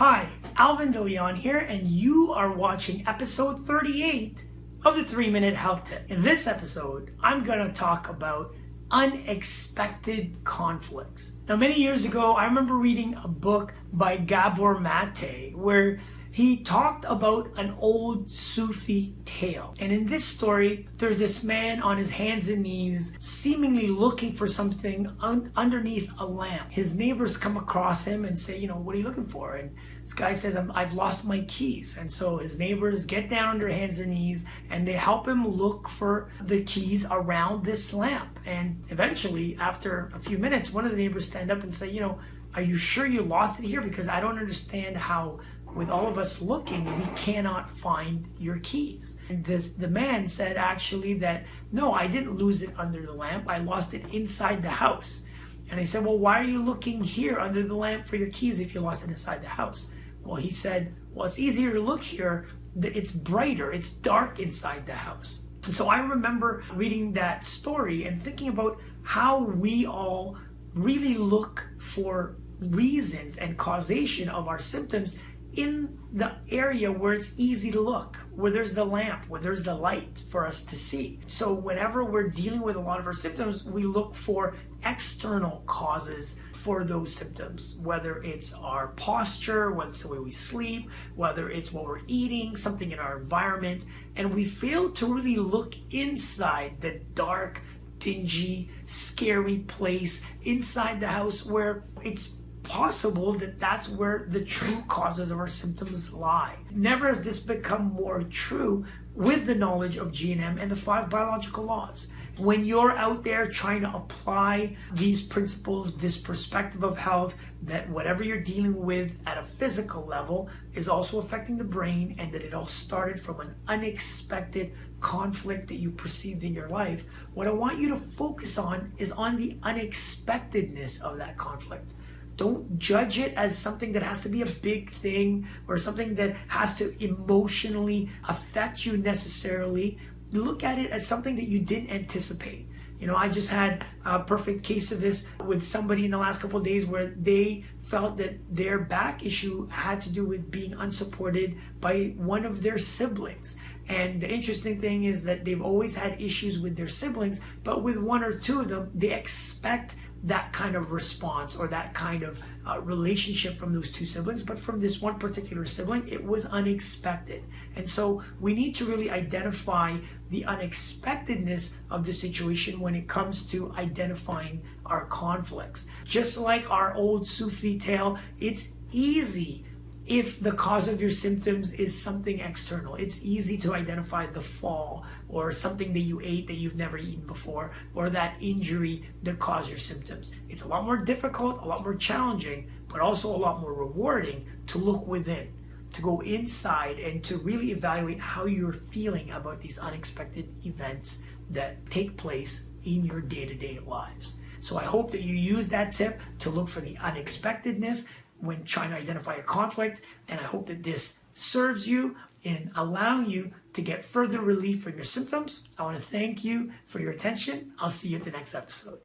Hi, Alvin De Leon here, and you are watching episode 38 of the 3-Minute Health Tip. In this episode, I'm going to talk about unexpected conflicts. Now, many years ago, I remember reading a book by Gabor Mate where he talked about an old Sufi tale. And in this story, there's this man on his hands and knees, seemingly looking for something underneath a lamp. His neighbors come across him and say, what are you looking for? And this guy says, I've lost my keys. And so his neighbors get down on their hands and knees and they help him look for the keys around this lamp. And eventually, after a few minutes, one of the neighbors stand up and say, are you sure you lost it here? Because I don't understand how, with all of us looking, we cannot find your keys. And the man said actually that, no, I didn't lose it under the lamp. I lost it inside the house. And I said, well, why are you looking here under the lamp for your keys if you lost it inside the house? Well, he said, well, it's easier to look here. It's brighter. It's dark inside the house. And so I remember reading that story and thinking about how we all really look for reasons and causation of our symptoms in the area where it's easy to look, where there's the lamp, where there's the light for us to see. So whenever we're dealing with a lot of our symptoms, we look for external causes for those symptoms, whether it's our posture, whether it's the way we sleep, whether it's what we're eating, something in our environment, and we fail to really look inside the dark, dingy, scary place inside the house where it's possible that that's where the true causes of our symptoms lie. Never has this become more true with the knowledge of GNM and the 5 biological laws. When you're out there trying to apply these principles, this perspective of health, that whatever you're dealing with at a physical level is also affecting the brain, and that it all started from an unexpected conflict that you perceived in your life, what I want you to focus on is on the unexpectedness of that conflict. Don't judge it as something that has to be a big thing or something that has to emotionally affect you necessarily. Look at it as something that you didn't anticipate. I just had a perfect case of this with somebody in the last couple of days where they felt that their back issue had to do with being unsupported by one of their siblings. And the interesting thing is that they've always had issues with their siblings, but with one or two of them, they expect that kind of response or that kind of relationship from those two siblings. But from this one particular sibling, it was unexpected. And so we need to really identify the unexpectedness of the situation when it comes to identifying our conflicts. Just like our old Sufi tale, it's easy if the cause of your symptoms is something external. It's easy to identify the fall or something that you ate that you've never eaten before, or that injury that caused your symptoms. It's a lot more difficult, a lot more challenging, but also a lot more rewarding to look within, to go inside and to really evaluate how you're feeling about these unexpected events that take place in your day-to-day lives. So I hope that you use that tip to look for the unexpectedness when trying to identify a conflict, and I hope that this serves you in allowing you to get further relief from your symptoms. I want to thank you for your attention. I'll see you at the next episode.